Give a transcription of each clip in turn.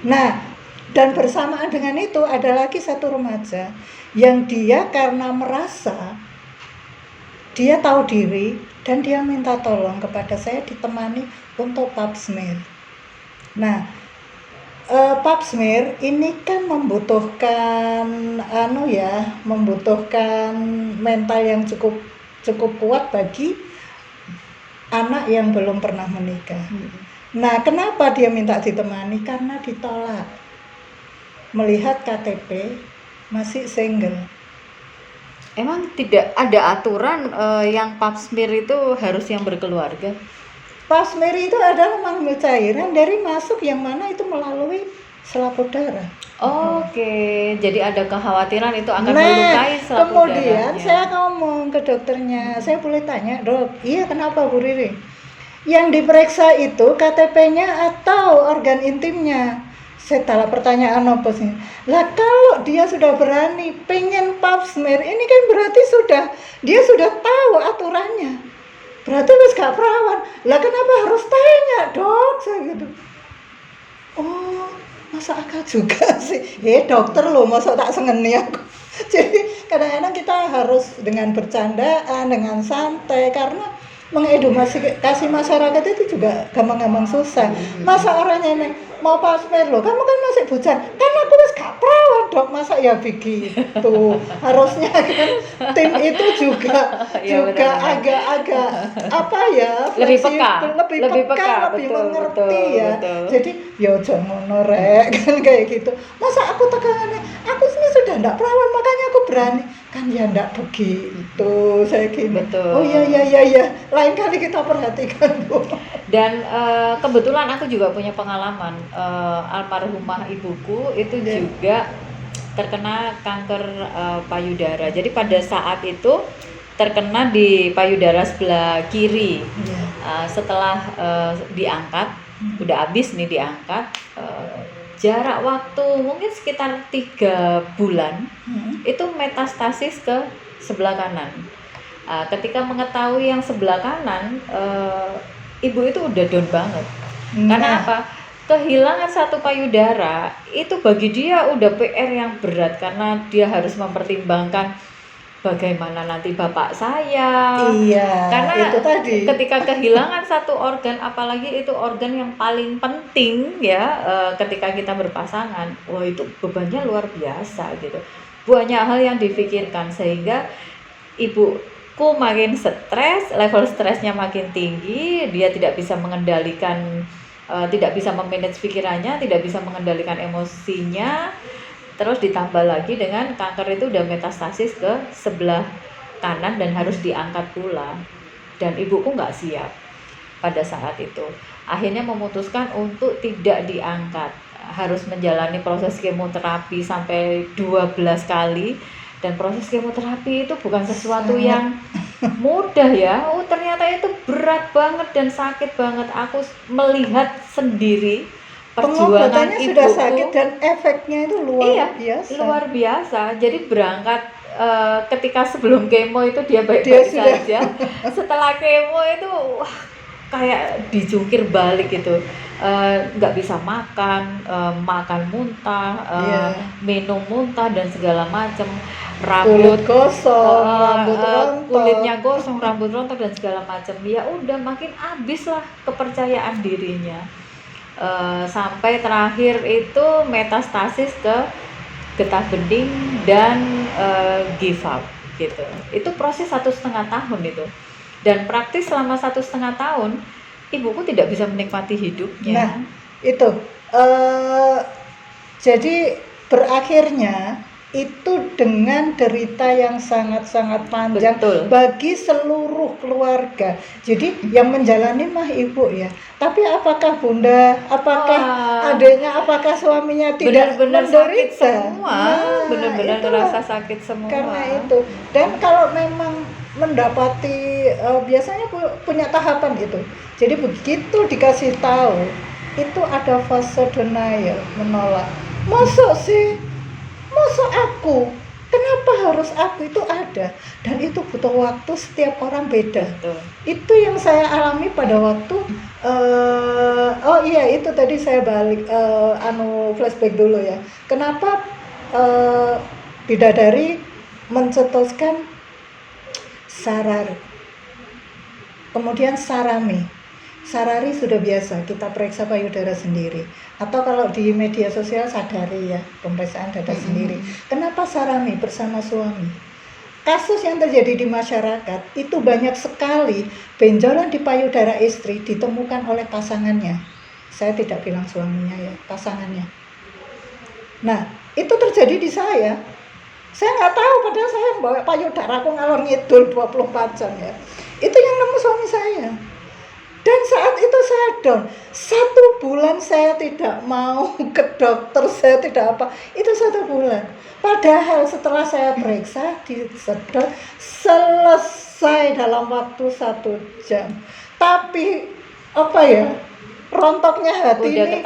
Nah, dan bersamaan dengan itu ada lagi satu remaja yang dia karena merasa dia tahu diri dan dia minta tolong kepada saya ditemani untuk pap smear. Nah, pap smear ini kan membutuhkan membutuhkan mental yang cukup kuat bagi anak yang belum pernah menikah. Nah, kenapa dia minta ditemani? Karena ditolak. Melihat KTP masih single. Emang tidak ada aturan yang pap smear itu harus yang berkeluarga? Pap smear itu adalah mengambil cairan dari masuk yang mana itu melalui selaput darah. Oke, jadi ada kekhawatiran itu akan melukai selaput kemudian darahnya. saya ngomong ke dokternya, saya boleh tanya, Dok, iya kenapa Bu Riri? Yang diperiksa itu KTP-nya atau organ intimnya? Setelah pertanyaan apa sih? Lah kalau dia sudah berani pengen pap smear, ini kan berarti dia sudah tahu aturannya. Berarti wis gak perawan. Lah kenapa harus tanya, Dok? Saya gitu. Oh, masa akal juga sih. Dokter loh, masa tak sengeni aku. Jadi kadang-kadang kita harus dengan bercandaan, dengan santai, karena mengedukasi masyarakat itu juga gampang-gampang susah. Masa orangnya ini mau pap smear loh, kamu kan masih bujang, kan aku wis gak perawan, Dok, masa ya begitu. Harusnya kan tim itu juga Ya, benar-benar. agak-agak Lebih peka, lebih betul, mengerti ya. betul. Jadi ya jangan ngono rek, kan kayak gitu. Masa aku tekanannya, aku ini sudah enggak perawan makanya aku berani. Kan ya enggak begitu, saya gini. Betul. Oh iya, lain kali kita perhatikan, Bu. Dan kebetulan aku juga punya pengalaman, almarhumah ibuku itu juga terkena kanker payudara. Jadi pada saat itu terkena di payudara sebelah kiri. Setelah diangkat, udah habis nih diangkat, jarak waktu mungkin sekitar 3 bulan itu metastasis ke sebelah kanan. Ketika mengetahui yang sebelah kanan, ibu itu udah down banget. Karena apa? Kehilangan satu payudara itu bagi dia udah PR yang berat, karena dia harus mempertimbangkan bagaimana nanti bapak saya. Iya, Karena itu tadi. ketika kehilangan satu organ, apalagi itu organ yang paling penting ya, ketika kita berpasangan, wah itu bebannya luar biasa gitu. Banyak hal yang difikirkan sehingga ibuku makin stres, level stresnya makin tinggi, dia tidak bisa mengendalikan, tidak bisa memanage pikirannya, tidak bisa mengendalikan emosinya. Terus ditambah lagi dengan kanker itu udah metastasis ke sebelah kanan dan harus diangkat pula. Dan ibuku nggak siap pada saat itu. Akhirnya memutuskan untuk tidak diangkat. Harus menjalani proses kemoterapi sampai 12 kali. Dan proses kemoterapi itu bukan sesuatu yang mudah ya. Oh, ternyata itu berat banget dan sakit banget. Aku melihat sendiri perjuangan Pengobatannya ibuku sudah sakit dan efeknya itu biasa. luar biasa. Jadi berangkat ketika sebelum kemo itu dia Dia baik-baik sudah. saja. Setelah kemo itu wah, kayak dijungkir balik gitu. Nggak bisa makan, makan muntah, minum muntah dan segala macam. Kulit gosong, rambut rontok. Kulitnya gosong, rambut rontok dan segala macam. Ya udah makin habis lah kepercayaan dirinya. Sampai terakhir itu metastasis ke getah bening dan give up gitu. Itu proses 1,5 tahun itu, dan praktis selama 1,5 tahun ibuku tidak bisa menikmati hidupnya. Nah itu jadi berakhirnya itu dengan derita yang sangat-sangat panjang. Betul. Bagi seluruh keluarga. Jadi yang menjalani mah ibu ya, tapi apakah bunda, apakah adiknya, apakah suaminya tidak benar-benar sakit menderita? semua. Benar-benar ngerasa sakit semua. Karena itu. Dan kalau memang mendapati biasanya punya tahapan itu. Jadi begitu dikasih tahu itu ada fase denial, menolak. Masa aku? Kenapa harus aku? Itu ada, dan itu butuh waktu, setiap orang beda. Itu yang saya alami pada waktu iya, itu tadi saya balik flashback dulu ya. Kenapa bidadari mencetuskan Sarari, kemudian Sarami. Sarari sudah biasa, kita periksa payudara sendiri. Atau kalau di media sosial Sadari ya, pemeriksaan dada sendiri. Kenapa Sarami bersama suami? Kasus yang terjadi di masyarakat itu banyak sekali benjolan di payudara istri ditemukan oleh pasangannya. Saya tidak bilang suaminya ya, pasangannya. Nah, itu terjadi di saya. Saya nggak tahu, padahal saya bawa payudara aku ngalor ngidul 24 jam ya. Itu yang nemu suami saya. Dan saat itu saya down. 1 bulan saya tidak mau ke dokter, saya tidak apa. Itu 1 bulan. Padahal setelah saya periksa, disedot, selesai dalam waktu 1 jam. Tapi apa ya? Rontoknya hati Udah ini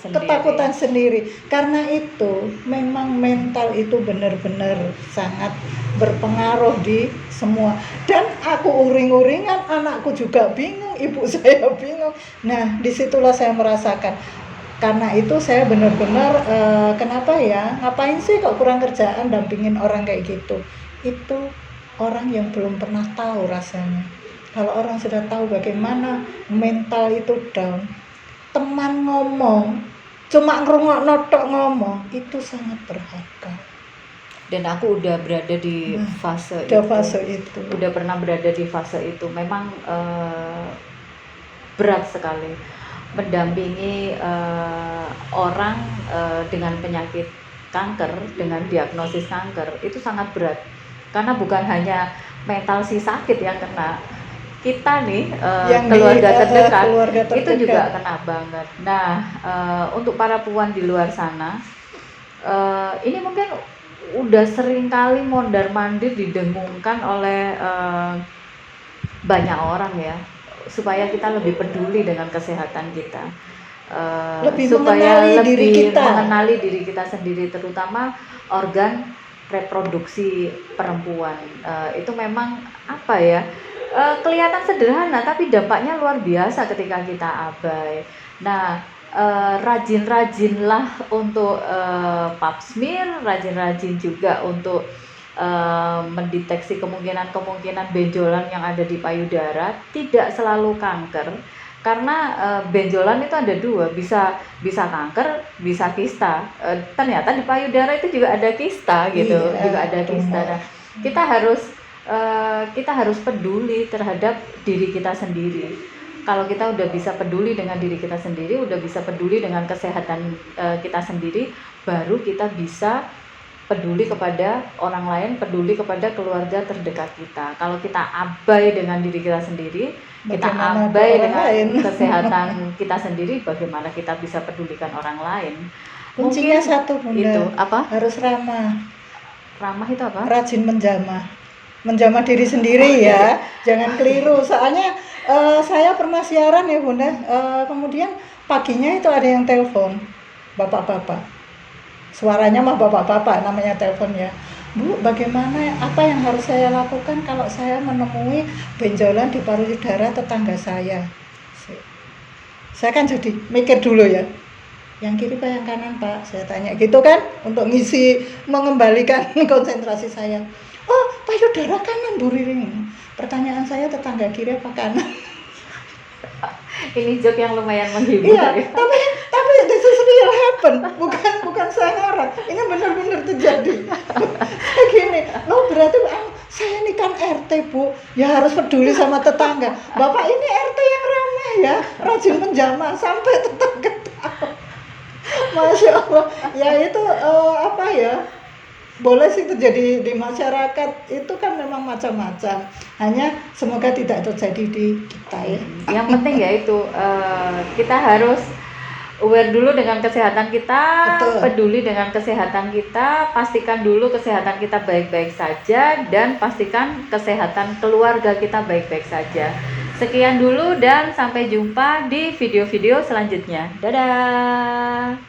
ketakutan sendiri. Karena itu memang mental itu benar-benar sangat berpengaruh di semua. Dan aku uring-uringan, anakku juga bingung, ibu saya bingung. Nah, disitulah saya merasakan. Karena itu saya benar-benar kenapa ya? Ngapain sih kok kurang kerjaan dampingin orang kayak gitu? Itu orang yang belum pernah tahu rasanya. Kalau orang sudah tahu bagaimana mental itu down, teman ngomong, cuma ngerungokno tok ngomong, itu sangat berharga. Dan aku udah berada di fase itu. Udah pernah berada di fase itu. Memang berat sekali mendampingi orang dengan penyakit kanker, dengan diagnosis kanker, itu sangat berat. Karena bukan hanya mental si sakit yang kena, kita nih keluarga terdekat itu juga kena banget. Nah, untuk para puan di luar sana, ini mungkin udah sering kali mondar-mandir didengungkan oleh banyak orang ya, supaya kita lebih peduli dengan kesehatan kita, supaya lebih mengenali diri kita sendiri, terutama organ reproduksi perempuan. Itu memang apa ya? Kelihatan sederhana tapi dampaknya luar biasa ketika kita abai. Nah, rajin-rajinlah untuk pap smear, rajin-rajin juga untuk mendeteksi kemungkinan benjolan yang ada di payudara. Tidak selalu kanker, karena benjolan itu ada 2, bisa kanker, bisa kista. Ternyata di payudara itu juga ada kista gitu, juga ada kista. Nah, kita harus peduli terhadap diri kita sendiri. Kalau kita udah bisa peduli dengan diri kita sendiri, udah bisa peduli dengan kesehatan kita sendiri, baru kita bisa peduli kepada orang lain, peduli kepada keluarga terdekat kita. Kalau kita abai dengan diri kita sendiri, kita abai dengan kesehatan kita sendiri, bagaimana kita bisa pedulikan orang lain? Kuncinya satu, Bunda. Itu apa? Harus ramah. Ramah itu apa? Rajin menjamah diri sendiri ya. Jangan keliru. Soalnya saya pernah siaran ya, Bunda. Kemudian paginya itu ada yang telepon, bapak-bapak. Suaranya mah bapak-bapak, namanya telepon ya. Bu, bagaimana, apa yang harus saya lakukan kalau saya menemui benjolan di payudara tetangga saya? Saya kan jadi mikir dulu ya. Yang kiri apa yang kanan, Pak? Saya tanya gitu kan, untuk mengembalikan konsentrasi saya. Oh, payudara kanan, Bu Riring. Pertanyaan saya, tetangga kiri apa kanan? Ini joke yang lumayan menghibur. Iya, tapi this is real happen, bukan saya ngarang. Ini benar-benar terjadi. Kayak gini, lo berarti saya ini kan RT, Bu, ya harus peduli sama tetangga. Bapak ini RT yang ramah ya, rajin menjamah sampai tetangga tahu. Masya Allah, ya itu apa ya? Boleh sih terjadi di masyarakat, itu kan memang macam-macam. Hanya semoga tidak terjadi di kita ya. Yang penting ya itu kita harus aware dulu dengan kesehatan kita. Betul. Peduli dengan kesehatan kita, pastikan dulu kesehatan kita baik-baik saja, dan pastikan kesehatan keluarga kita baik-baik saja. Sekian dulu dan sampai jumpa di video-video selanjutnya. Dadah.